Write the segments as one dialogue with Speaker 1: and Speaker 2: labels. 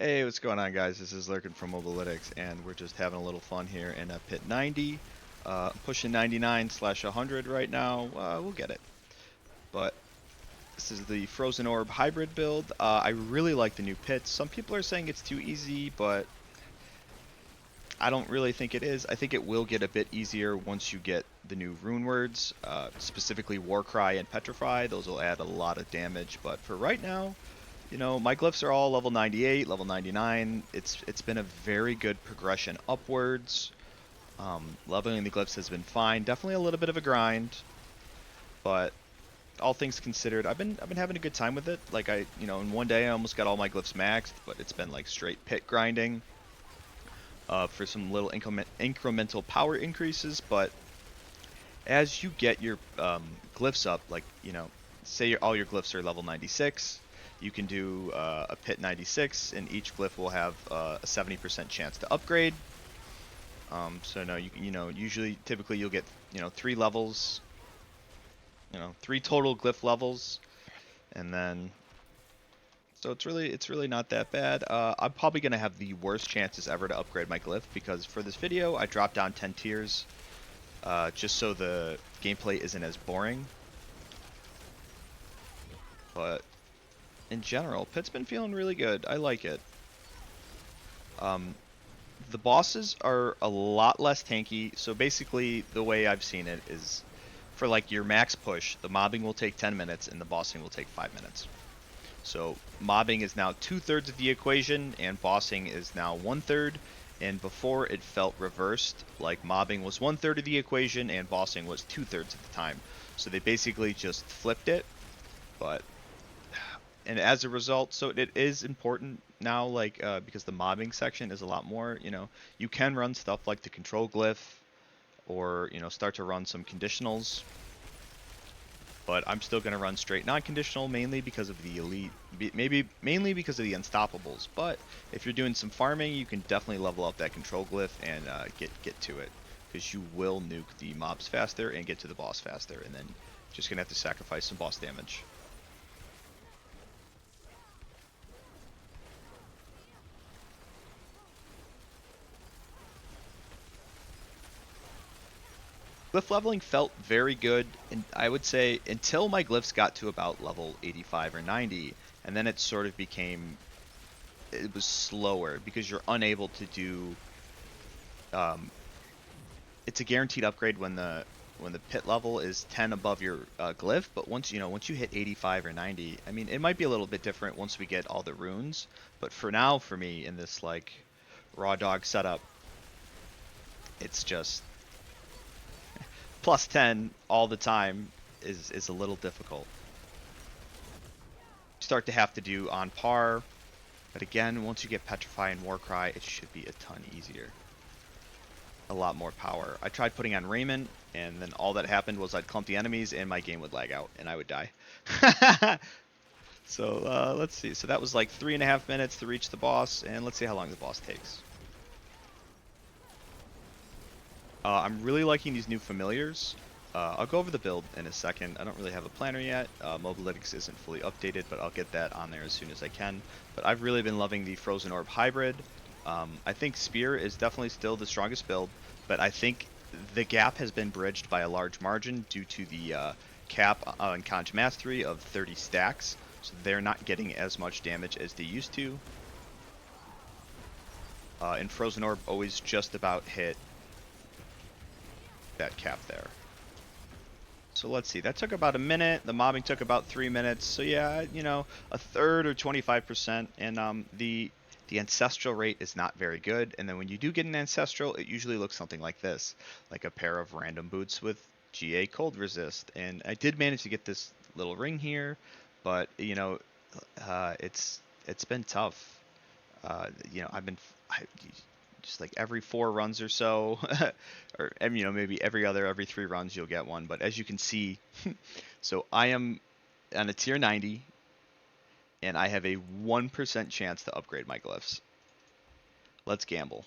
Speaker 1: Hey, what's going on, guys? This is Lurkin from Mobalytics, and we're just having a little fun here in a Pit 90. Pushing 99/100 right now. We'll get it. But this is the Frozen Orb hybrid build. I really like the new pits. Some people are saying it's too easy, but I don't really think it is. I think it will get a bit easier once you get the new rune words, specifically Warcry and Petrify. Those will add a lot of damage, but for right now, you know, my glyphs are all level 98, level 99. It's been a very good progression upwards. Leveling the glyphs has been fine. Definitely a little bit of a grind, but all things considered, I've been having a good time with it. Like in one day I almost got all my glyphs maxed, but it's been like straight pit grinding for some little incremental power increases. But as you get your glyphs up, like say all your glyphs are level 96. You can do a pit 96, and each glyph will have a 70% chance to upgrade. So no, usually, typically you'll get 3 levels, 3 total glyph levels, and then so it's really not that bad. I'm probably gonna have the worst chances ever to upgrade my glyph because for this video I dropped down 10 tiers, just so the gameplay isn't as boring. But in general, Pit's been feeling really good. I like it. The bosses are a lot less tanky. So basically, the way I've seen it is, for like your max push, the mobbing will take 10 minutes and the bossing will take 5 minutes. So mobbing is now 2/3 of the equation and bossing is now 1/3. And before it felt reversed, like mobbing was 1/3 of the equation and bossing was 2/3 of the time. So they basically just flipped it. And as a result, so it is important now, like because the mobbing section is a lot more, you can run stuff like the control glyph, or start to run some conditionals, but I'm still going to run straight non-conditional, mainly because of the elite, mainly because of the unstoppables. But if you're doing some farming, you can definitely level up that control glyph and get to it, because you will nuke the mobs faster and get to the boss faster, and then just gonna have to sacrifice some boss damage. Glyph leveling felt very good, and I would say until my glyphs got to about level 85 or 90, and then it sort of it was slower because you're unable to do. It's a guaranteed upgrade when the pit level is 10 above your glyph, but once you hit 85 or 90, I mean, it might be a little bit different once we get all the runes, but for now, for me in this like raw dog setup, it's just plus 10 all the time is a little difficult. Start to have to do on par, but again, once you get Petrify and Warcry, it should be a ton easier. A lot more power. I tried putting on Raiment, and then all that happened was I'd clump the enemies and my game would lag out and I would die. So let's see. So that was like 3.5 minutes to reach the boss, and let's see how long the boss takes. I'm really liking these new familiars. I'll go over the build in a second. I don't really have a planner yet. Mobalytics isn't fully updated, but I'll get that on there as soon as I can. But I've really been loving the Frozen Orb hybrid. I think Spear is definitely still the strongest build, but I think the gap has been bridged by a large margin due to the cap on Conj Mastery of 30 stacks. So they're not getting as much damage as they used to. And Frozen Orb always just about hit that cap there. So let's see, that took about a minute. The mobbing took about 3 minutes. So yeah, a third or 25%. And the ancestral rate is not very good. And then when you do get an ancestral, it usually looks something like this, like a pair of random boots with GA cold resist. And I did manage to get this little ring here, but it's been tough. Just like every 4 runs or so, or maybe every 3 runs you'll get one. But as you can see, so I am on a tier 90, and I have a 1% chance to upgrade my glyphs. Let's gamble.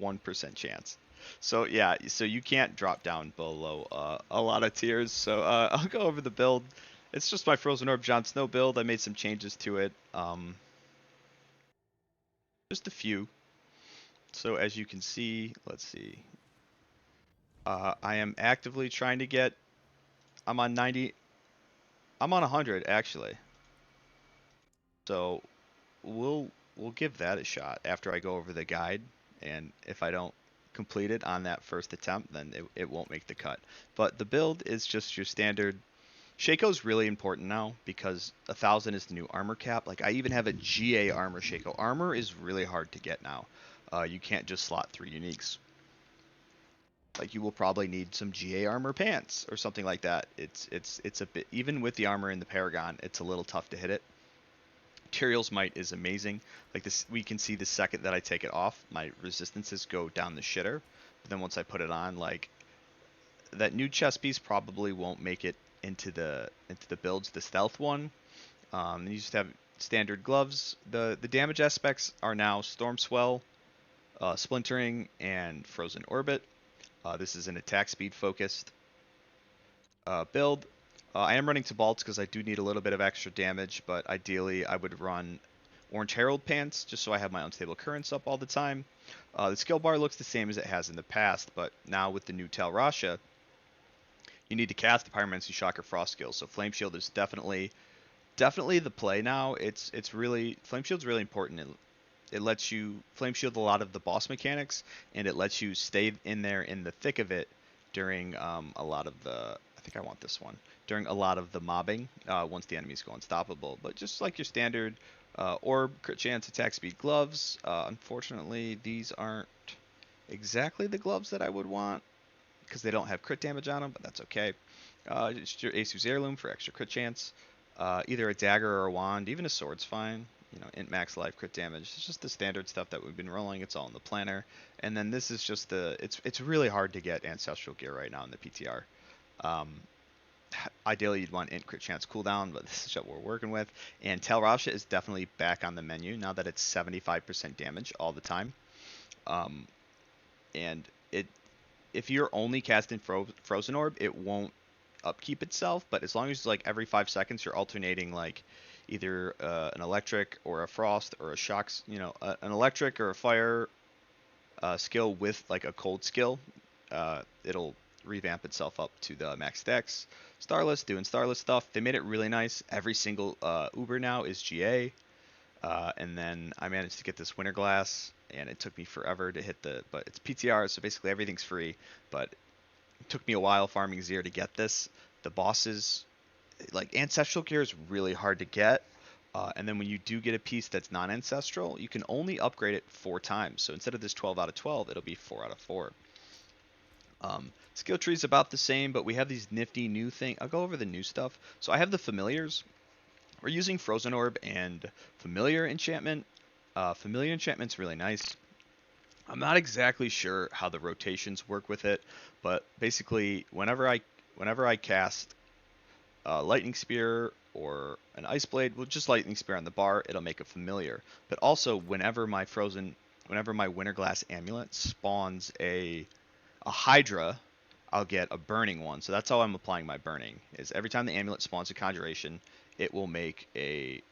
Speaker 1: 1% chance. So yeah, so you can't drop down below a lot of tiers. So I'll go over the build. It's just my Frozen Orb Jon Snow build. I made some changes to it. Just a few. So as you can see, let's see. I am actively trying to get. I'm on 90. I'm on 100 actually. So we'll give that a shot after I go over the guide, and if I don't complete it on that first attempt, then it won't make the cut. But the build is just your standard. Shaco's really important now because 1,000 is the new armor cap. Like I even have a GA armor Shaco. Armor is really hard to get now. You can't just slot 3 uniques. Like you will probably need some GA armor pants or something like that. It's a bit, even with the armor in the Paragon, it's a little tough to hit it. Materials might is amazing. Like this, we can see the second that I take it off, my resistances go down the shitter. But then once I put it on, like that new chest piece probably won't make it into the builds. The stealth one, and you just have standard gloves. The damage aspects are now Storm Swell, Splintering, and Frozen Orbit. This is an attack speed focused build. I am running to bolts because I do need a little bit of extra damage, but ideally I would run Orange Herald Pants just so I have my unstable currents up all the time. The skill bar looks the same as it has in the past, but now with the new Tal Rasha, you need to cast the Pyromancy Shock or Frost skills. So Flame Shield is definitely the play now. It's really Flame Shield's really important. It lets you Flame Shield a lot of the boss mechanics, and it lets you stay in there in the thick of it during a lot of the. I think I want this one during a lot of the mobbing once the enemies go unstoppable. But just like your standard orb, crit chance, attack speed, gloves. Unfortunately, these aren't exactly the gloves that I would want because they don't have crit damage on them, but that's okay. Just your Asu's Heirloom for extra crit chance. Either a dagger or a wand, even a sword's fine. You know, int max life, crit damage. It's just the standard stuff that we've been rolling. It's all in the planner. And then this is just the. It's really hard to get ancestral gear right now in the PTR. Ideally, you'd want int crit chance cooldown, but this is what we're working with. And Tal Rasha is definitely back on the menu now that it's 75% damage all the time. And if you're only casting Frozen Orb, it won't upkeep itself. But as long as like every 5 seconds you're alternating like either an electric or a frost or a shocks, you know, an electric or a fire skill with like a cold skill, it'll revamp itself up to the max dex. Starless, doing Starless stuff. They made it really nice. Every single Uber now is GA. And then I managed to get this Winterglass, and it took me forever to hit but it's PTR, so basically everything's free. But it took me a while farming Zir to get this. The bosses, like ancestral gear is really hard to get. And then when you do get a piece that's non-ancestral, you can only upgrade it 4 times. So instead of this 12 out of 12, it'll be 4 out of 4. Skill tree is about the same, but we have these nifty new things. I'll go over the new stuff. So I have the familiars. We're using Frozen Orb and Familiar Enchantment. Familiar Enchantment's really nice. I'm not exactly sure how the rotations work with it, but basically whenever I cast Lightning Spear or an Ice Blade, well, just Lightning Spear on the bar, it'll make a Familiar. But also whenever my Winterglass Amulet spawns a Hydra, I'll get a burning one. So that's how I'm applying my burning, is every time the amulet spawns a conjuration, it will make a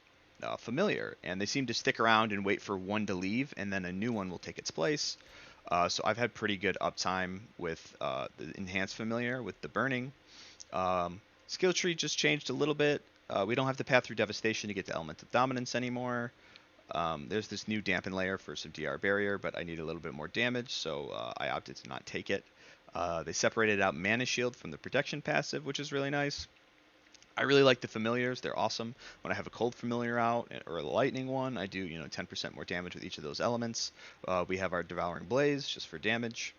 Speaker 1: familiar. And they seem to stick around and wait for one to leave, and then a new one will take its place. So I've had pretty good uptime with the enhanced familiar with the burning. Skill tree just changed a little bit. We don't have to path through devastation to get to element of dominance anymore. There's this new dampen layer for some DR barrier, but I need a little bit more damage, so I opted to not take it. They separated out Mana Shield from the protection passive, which is really nice. I really like the familiars. They're awesome. When I have a cold familiar out or a lightning one, I do 10% more damage with each of those elements. We have our Devouring Blaze just for damage.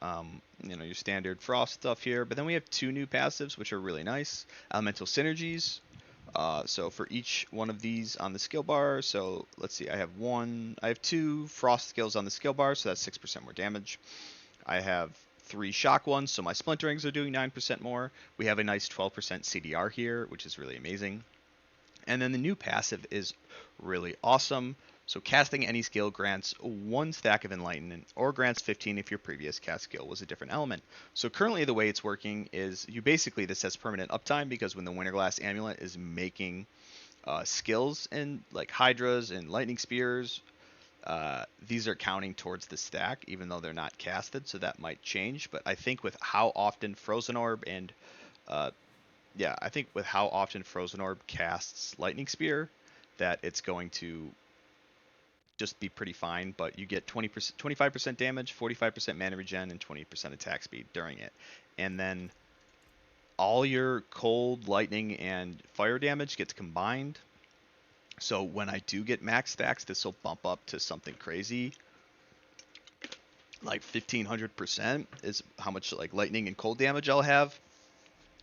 Speaker 1: Your standard frost stuff here, but then we have 2 new passives which are really nice. Elemental Synergies. So for each one of these on the skill bar, so let's see, I have 2 frost skills on the skill bar, so that's 6% more damage. I have 3 shock ones, so my splinterings are doing 9% more. We have a nice 12% CDR here, which is really amazing. And then the new passive is really awesome. So casting any skill grants 1 stack of Enlightenment, or grants 15 if your previous cast skill was a different element. So currently the way it's working is this has permanent uptime, because when the Winterglass Amulet is making skills and like Hydras and Lightning Spears, these are counting towards the stack, even though they're not casted, so that might change. But I think with how often Frozen Orb and yeah, I think with how often Frozen Orb casts Lightning Spear, that it's going to just be pretty fine. But you get 20%, 25% damage, 45% mana regen, and 20% attack speed during it, and then all your cold, lightning, and fire damage gets combined. So when I do get max stacks, this will bump up to something crazy, like 1500% is how much like lightning and cold damage I'll have.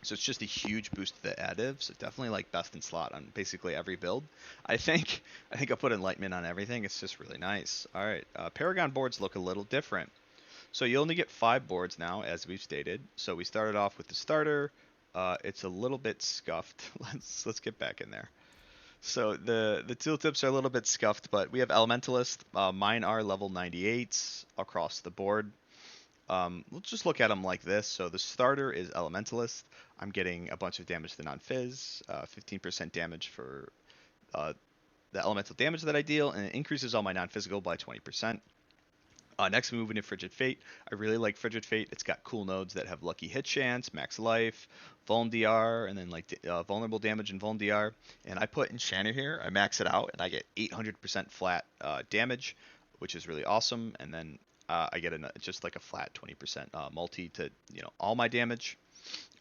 Speaker 1: So it's just a huge boost to the additive. So definitely like best in slot on basically every build. I think I'll put enlightenment on everything. It's just really nice. All right, Paragon boards look a little different. So you only get 5 boards now, as we've stated. So we started off with the starter. It's a little bit scuffed. Let's get back in there. So the tooltips are a little bit scuffed, but we have Elementalist. Mine are level 98s across the board. Let's just look at them like this. So the starter is Elementalist. I'm getting a bunch of damage to non-fizz, 15% damage for the elemental damage that I deal, and it increases all my non-physical by 20%. Next, we move into Frigid Fate. I really like Frigid Fate. It's got cool nodes that have lucky hit chance, max life, Vuln DR, and then like vulnerable damage and Vuln DR. And I put Enchanter here. I max it out, and I get 800% flat damage, which is really awesome. And then I get just like a flat 20% multi to all my damage.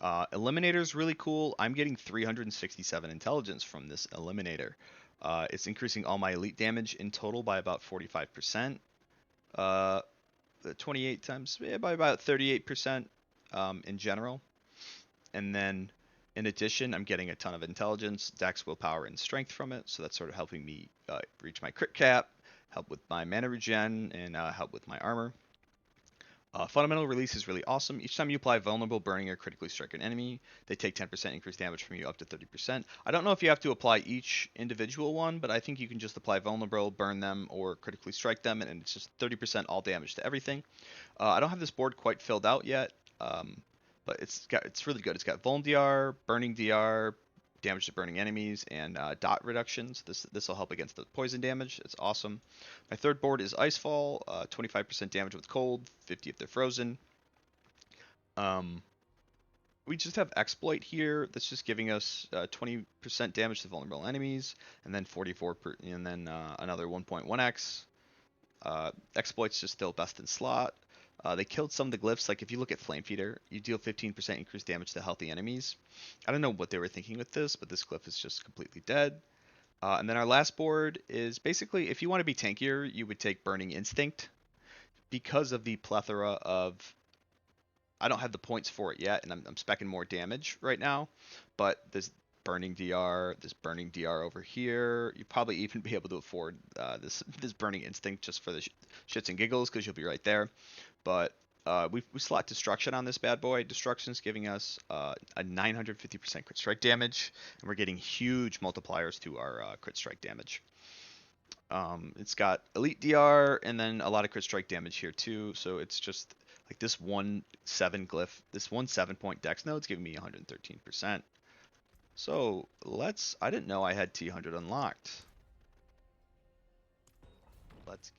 Speaker 1: Eliminator is really cool. I'm getting 367 intelligence from this Eliminator. It's increasing all my elite damage in total by about 45%. 28 times by about 38% in general. And then in addition, I'm getting a ton of intelligence, dex, willpower, and strength from it. So that's sort of helping me reach my crit cap, help with my mana regen, and help with my armor. Fundamental release is really awesome. Each time you apply vulnerable, burning, or critically strike an enemy, they take 10% increased damage from you up to 30%. I don't know if you have to apply each individual one, but I think you can just apply vulnerable, burn them, or critically strike them, and it's just 30% all damage to everything. I don't have this board quite filled out yet, but it's really good. It's got Vuln DR, Burning DR, damage to burning enemies, and dot reductions. This will help against the poison damage. It's awesome. My third board is Icefall, 25% damage with cold, 50 if they're frozen. We just have Exploit here. That's just giving us 20% damage to vulnerable enemies, and then and then another 1.1x. Exploit's just still best in slot. They killed some of the glyphs. Like if you look at Flame Feeder, you deal 15% increased damage to healthy enemies. I don't know what they were thinking with this, but this glyph is just completely dead. And then our last board is basically, if you want to be tankier, you would take Burning Instinct. Because of the plethora of... I don't have the points for it yet, and I'm speccing more damage right now. But this Burning DR, this Burning DR over here, you probably even be able to afford this Burning Instinct just for the shits and giggles, because you'll be right there. But we slot Destruction on this bad boy. Destruction's giving us a 950% crit strike damage, and we're getting huge multipliers to our crit strike damage. It's got Elite DR and then a lot of crit strike damage here too. So it's just like this 1-7 glyph, this 1-7-point dex node's giving me 113%. So I didn't know I had T100 unlocked. Let's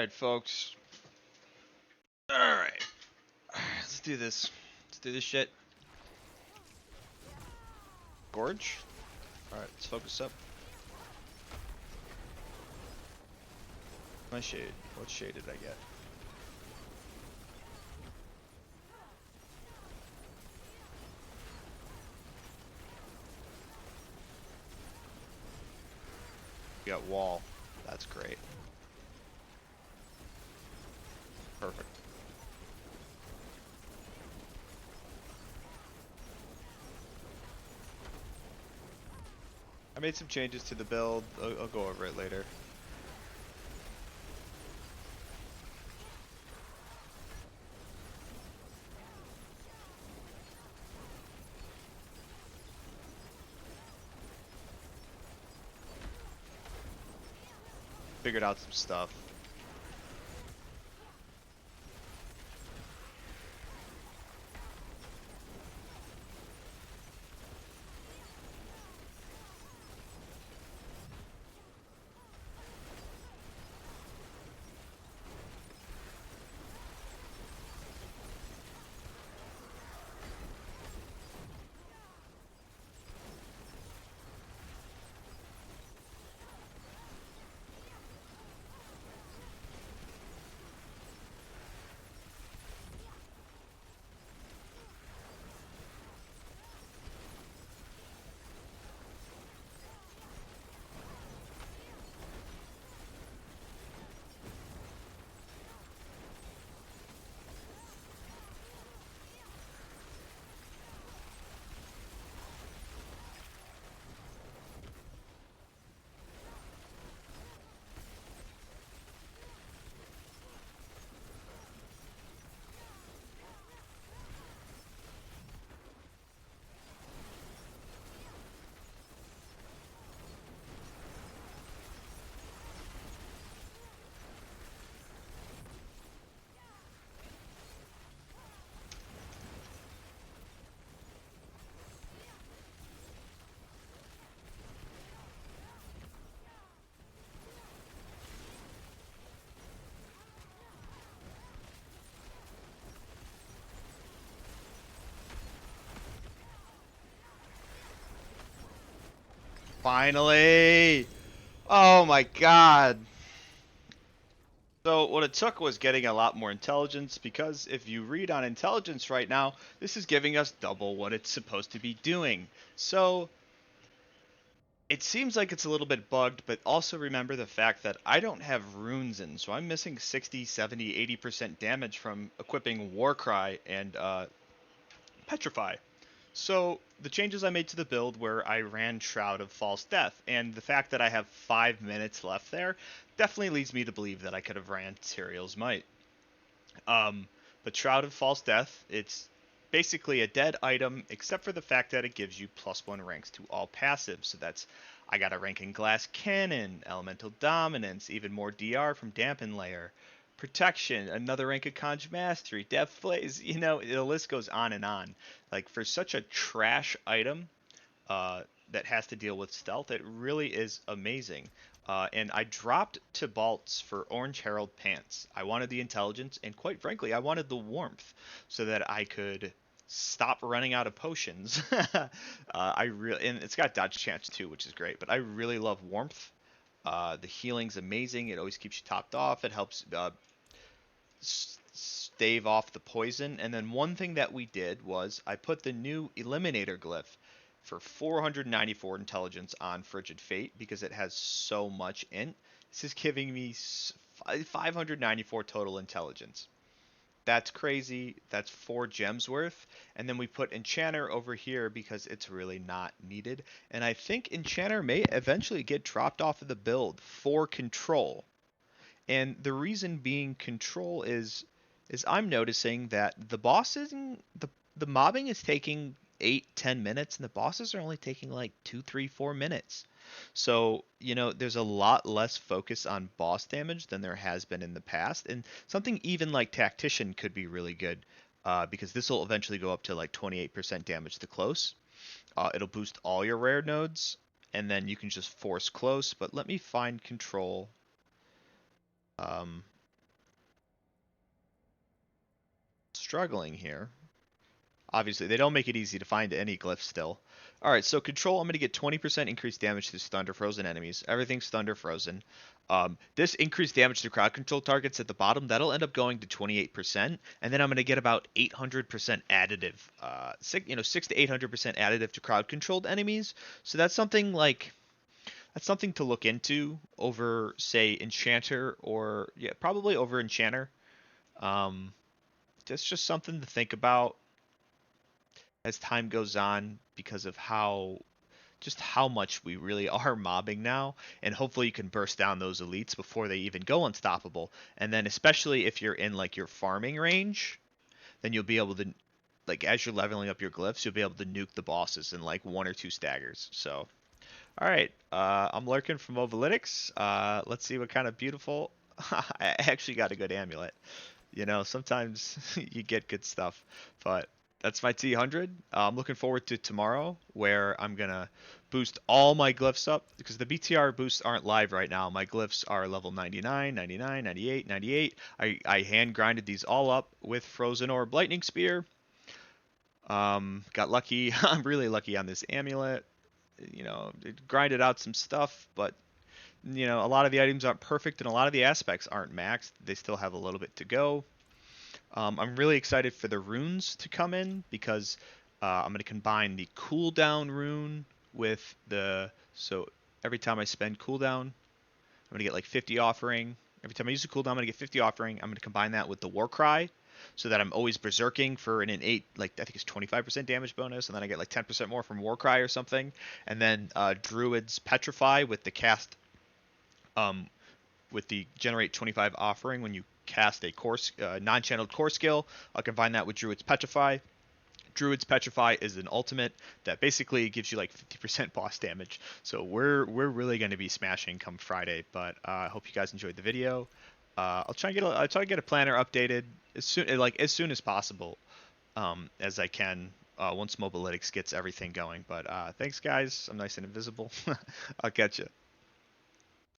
Speaker 1: Alright, folks. Alright. Let's do this. Let's do this shit. Gorge? Alright, let's focus up. My shade. What shade did I get? We got wall. That's great. Perfect. I made some changes to the build. I'll go over it later. Figured out some stuff. Finally! Oh my god! So what it took was getting a lot more intelligence, because if you read on intelligence right now, this is giving us double what it's supposed to be doing. So it seems like it's a little bit bugged, but also remember the fact that I don't have runes in, so I'm missing 60, 70, 80% damage from equipping Warcry and Petrify. So the changes I made to the build where I ran Shroud of False Death, and the fact that I have 5 minutes left there definitely leads me to believe that I could have ran Tyrael's Might. But Shroud of False Death, it's basically a dead item, except for the fact that it gives you +1 ranks to all passives. So that's, I got a rank in Glass Cannon, Elemental Dominance, even more DR from Dampen Layer, Protection, another rank of Conj Mastery, Depth Blaze, you know, the list goes on and on. Like, for such a trash item, that has to deal with stealth, it really is amazing. And I dropped to Balts for Orange Herald Pants. I wanted the intelligence, and quite frankly, I wanted the warmth, so that I could stop running out of potions. And it's got dodge chance too, which is great. But I really love warmth. The healing's amazing. It always keeps you topped off. It helps stave off the poison. And then one thing that we did was I put the new Eliminator glyph for 494 intelligence on Frigid Fate, because it has so much int. This is giving me 594 total intelligence. That's crazy. That's 4 gems worth. And then we put Enchanter over here because it's really not needed. And I think Enchanter may eventually get dropped off of the build for control. And the reason being control is I'm noticing that the bosses, the mobbing is taking 8-10 minutes, and the bosses are only taking like 2-3-4 minutes. So, you know, there's a lot less focus on boss damage than there has been in the past. And something even like Tactician could be really good, because this will eventually go up to like 28% damage to close. It'll boost all your rare nodes, and then you can just force close. But let me find control. struggling here. Obviously, they don't make it easy to find any glyphs still. Alright, so control, I'm going to get 20% increased damage to thunder frozen enemies. Everything's thunder frozen. This increased damage to crowd control targets at the bottom, that'll end up going to 28%, and then I'm going to get about 800% additive, 6 to 800% additive to crowd controlled enemies. So that's something to look into over, say, Enchanter, or yeah, probably over Enchanter. That's just something to think about as time goes on, because of how much we really are mobbing now, and hopefully you can burst down those elites before they even go unstoppable. And then especially if you're in like your farming range, then you'll be able to, like, as you're leveling up your glyphs, you'll be able to nuke the bosses in like 1 or 2 staggers. So all right, I'm lurking from Ovalytics. Let's see what kind of beautiful. I actually got a good amulet. Sometimes you get good stuff, but that's my T100. I'm looking forward to tomorrow, where I'm gonna boost all my glyphs up, because the BTR boosts aren't live right now. My glyphs are level 99, 99, 98, 98. I hand grinded these all up with Frozen Orb Lightning Spear. Got lucky. I'm really lucky on this amulet. It grinded out some stuff, but a lot of the items aren't perfect, and a lot of the aspects aren't maxed. They still have a little bit to go. I'm really excited for the runes to come in, because I'm going to combine the cooldown rune with so every time I spend cooldown, I'm going to get like 50 offering. Every time I use a cooldown, I'm going to get 50 offering. I'm going to combine that with the war cry, so that I'm always berserking for an innate, like, I think it's 25% damage bonus, and then I get like 10% more from Warcry or something. And then Druid's Petrify with the cast, with the generate 25 offering when you cast a non-channeled core skill. I'll combine that with Druid's Petrify. Druid's Petrify is an ultimate that basically gives you like 50% boss damage. So we're really going to be smashing come Friday. But I hope you guys enjoyed the video. I'll try to get a planner updated as soon as possible, as I can, once Mobalytics gets everything going. But thanks, guys. I'm nice and invisible. I'll catch you.